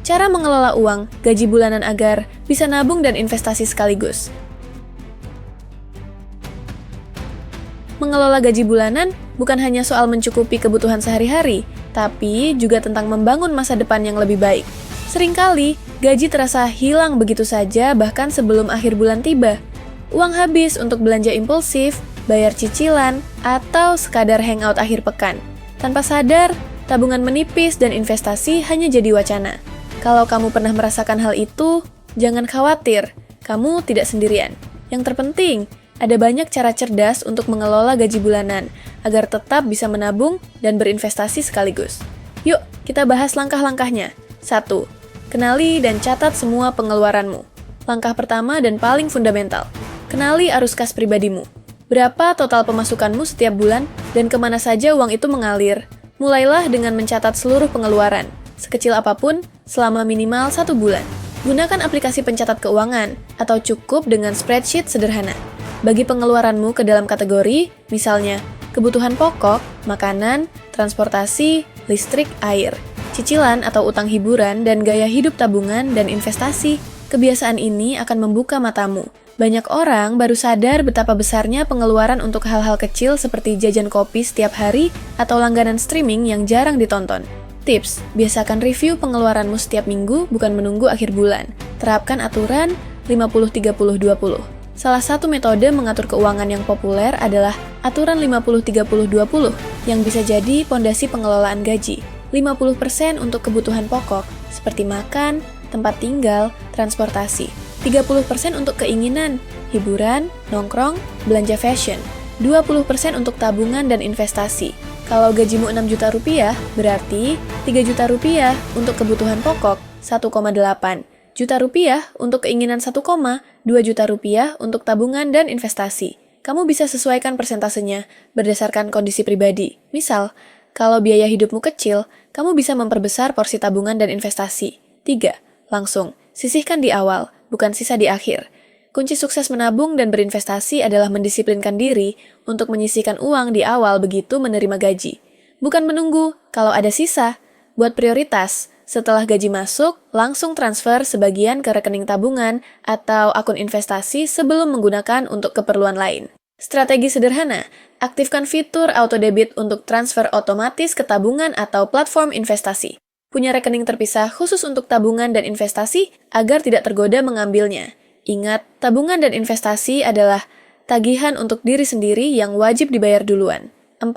Cara mengelola uang, gaji bulanan agar bisa nabung dan investasi sekaligus. Mengelola gaji bulanan bukan hanya soal mencukupi kebutuhan sehari-hari, tapi juga tentang membangun masa depan yang lebih baik. Seringkali, gaji terasa hilang begitu saja bahkan sebelum akhir bulan tiba. Uang habis untuk belanja impulsif, bayar cicilan, atau sekadar hangout akhir pekan. Tanpa sadar, tabungan menipis dan investasi hanya jadi wacana. Kalau kamu pernah merasakan hal itu, jangan khawatir, kamu tidak sendirian. Yang terpenting, ada banyak cara cerdas untuk mengelola gaji bulanan, agar tetap bisa menabung dan berinvestasi sekaligus. Yuk, kita bahas langkah-langkahnya. 1. Kenali dan catat semua pengeluaranmu. Langkah pertama dan paling fundamental. Kenali arus kas pribadimu. Berapa total pemasukanmu setiap bulan, dan kemana saja uang itu mengalir. Mulailah dengan mencatat seluruh pengeluaran, sekecil apapun, selama minimal 1 bulan. Gunakan aplikasi pencatat keuangan, atau cukup dengan spreadsheet sederhana. Bagi pengeluaranmu ke dalam kategori, misalnya kebutuhan pokok, makanan, transportasi, listrik, air, cicilan atau utang hiburan, dan gaya hidup tabungan dan investasi. Kebiasaan ini akan membuka matamu. Banyak orang baru sadar betapa besarnya pengeluaran untuk hal-hal kecil seperti jajan kopi setiap hari atau langganan streaming yang jarang ditonton. Tips, biasakan review pengeluaranmu setiap minggu, bukan menunggu akhir bulan. Terapkan aturan 50-30-20. Salah satu metode mengatur keuangan yang populer adalah aturan 50-30-20 yang bisa jadi pondasi pengelolaan gaji. 50% untuk kebutuhan pokok seperti makan, tempat tinggal, transportasi. 30% untuk keinginan, hiburan, nongkrong, belanja fashion. 20% untuk tabungan dan investasi. Kalau gajimu 6 juta rupiah, berarti 3 juta rupiah untuk kebutuhan pokok, 1,8 juta rupiah untuk keinginan 1, 2 juta rupiah untuk tabungan dan investasi. Kamu bisa sesuaikan persentasenya berdasarkan kondisi pribadi. Misal, kalau biaya hidupmu kecil, kamu bisa memperbesar porsi tabungan dan investasi. 3. Langsung, sisihkan di awal, bukan sisa di akhir. Kunci sukses menabung dan berinvestasi adalah mendisiplinkan diri untuk menyisihkan uang di awal begitu menerima gaji. Bukan menunggu, kalau ada sisa, buat prioritas. Setelah gaji masuk, langsung transfer sebagian ke rekening tabungan atau akun investasi sebelum menggunakan untuk keperluan lain. Strategi sederhana, aktifkan fitur auto debit untuk transfer otomatis ke tabungan atau platform investasi. Punya rekening terpisah khusus untuk tabungan dan investasi agar tidak tergoda mengambilnya. Ingat, tabungan dan investasi adalah tagihan untuk diri sendiri yang wajib dibayar duluan. 4.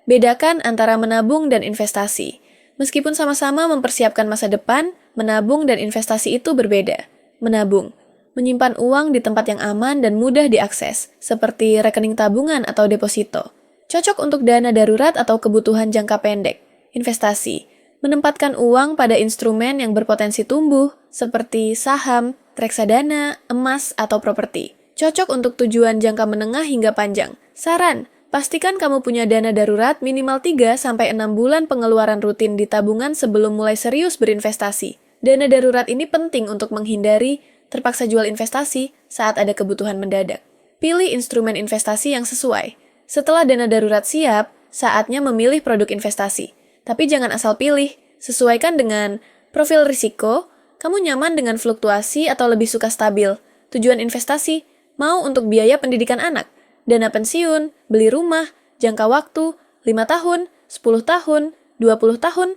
Bedakan antara menabung dan investasi. Meskipun sama-sama mempersiapkan masa depan, menabung dan investasi itu berbeda. Menabung, menyimpan uang di tempat yang aman dan mudah diakses, seperti rekening tabungan atau deposito. Cocok untuk dana darurat atau kebutuhan jangka pendek. Investasi, menempatkan uang pada instrumen yang berpotensi tumbuh, seperti saham, reksadana, emas, atau properti. Cocok untuk tujuan jangka menengah hingga panjang. Saran, pastikan kamu punya dana darurat minimal 3-6 bulan pengeluaran rutin di tabungan sebelum mulai serius berinvestasi. Dana darurat ini penting untuk menghindari terpaksa jual investasi saat ada kebutuhan mendadak. Pilih instrumen investasi yang sesuai. Setelah dana darurat siap, saatnya memilih produk investasi. Tapi jangan asal pilih, sesuaikan dengan profil risiko, kamu nyaman dengan fluktuasi atau lebih suka stabil. Tujuan investasi, mau untuk biaya pendidikan anak, dana pensiun, beli rumah, jangka waktu, 5 tahun, 10 tahun, 20 tahun,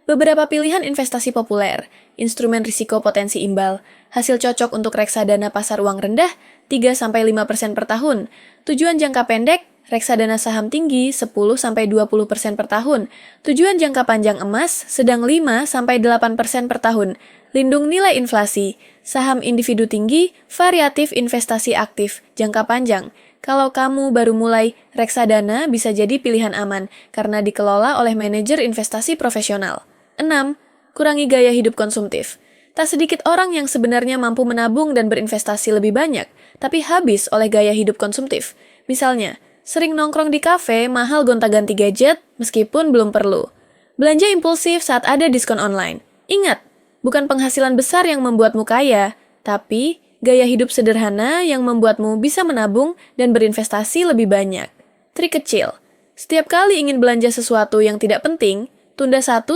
beberapa pilihan investasi populer, instrumen risiko potensi imbal, hasil cocok untuk reksadana pasar uang rendah, 3-5% per tahun, tujuan jangka pendek, reksadana saham tinggi 10-20% per tahun, tujuan jangka panjang emas sedang 5-8% per tahun, lindung nilai inflasi, saham individu tinggi, variatif investasi aktif, jangka panjang. Kalau kamu baru mulai, reksadana bisa jadi pilihan aman karena dikelola oleh manajer investasi profesional. 6. Kurangi gaya hidup konsumtif. Tak sedikit orang yang sebenarnya mampu menabung dan berinvestasi lebih banyak, tapi habis oleh gaya hidup konsumtif. Misalnya, sering nongkrong di kafe, mahal gonta-ganti gadget meskipun belum perlu. Belanja impulsif saat ada diskon online. Ingat, bukan penghasilan besar yang membuatmu kaya, tapi gaya hidup sederhana yang membuatmu bisa menabung dan berinvestasi lebih banyak. Trik kecil. Setiap kali ingin belanja sesuatu yang tidak penting, tunda 1-3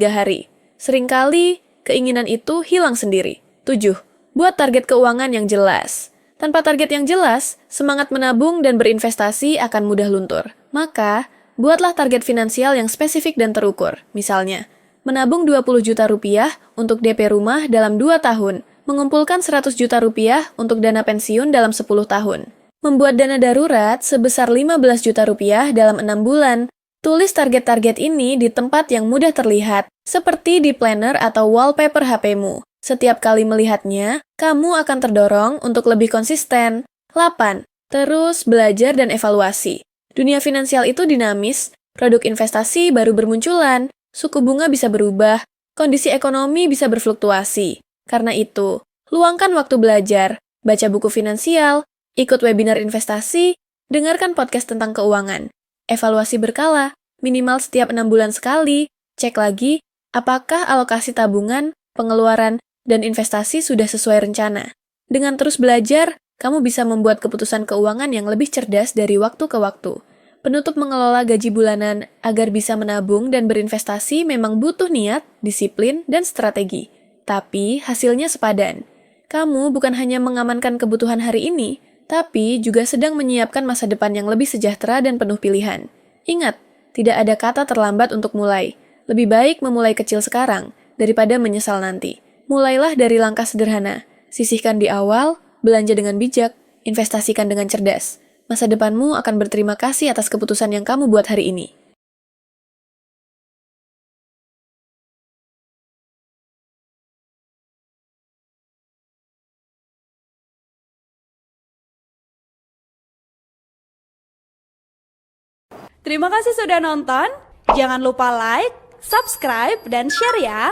hari. Seringkali, keinginan itu hilang sendiri. 7. Buat target keuangan yang jelas. Tanpa target yang jelas, semangat menabung dan berinvestasi akan mudah luntur. Maka, buatlah target finansial yang spesifik dan terukur. Misalnya, menabung 20 juta rupiah untuk DP rumah dalam 2 tahun, mengumpulkan 100 juta rupiah untuk dana pensiun dalam 10 tahun. Membuat dana darurat sebesar 15 juta rupiah dalam 6 bulan. Tulis target-target ini di tempat yang mudah terlihat, seperti di planner atau wallpaper HP-mu. Setiap kali melihatnya, kamu akan terdorong untuk lebih konsisten. 8. Terus belajar dan evaluasi. Dunia finansial itu dinamis, produk investasi baru bermunculan, suku bunga bisa berubah, kondisi ekonomi bisa berfluktuasi. Karena itu, luangkan waktu belajar, baca buku finansial, ikut webinar investasi, dengarkan podcast tentang keuangan. Evaluasi berkala, minimal setiap 6 bulan sekali, cek lagi apakah alokasi tabungan, pengeluaran, dan investasi sudah sesuai rencana. Dengan terus belajar, kamu bisa membuat keputusan keuangan yang lebih cerdas dari waktu ke waktu. Penutup mengelola gaji bulanan agar bisa menabung dan berinvestasi memang butuh niat, disiplin, dan strategi. Tapi hasilnya sepadan. Kamu bukan hanya mengamankan kebutuhan hari ini, tapi juga sedang menyiapkan masa depan yang lebih sejahtera dan penuh pilihan. Ingat, tidak ada kata terlambat untuk mulai. Lebih baik memulai kecil sekarang daripada menyesal nanti. Mulailah dari langkah sederhana. Sisihkan di awal, belanja dengan bijak, investasikan dengan cerdas. Masa depanmu akan berterima kasih atas keputusan yang kamu buat hari ini. Terima kasih sudah nonton. Jangan lupa like, subscribe, dan share ya.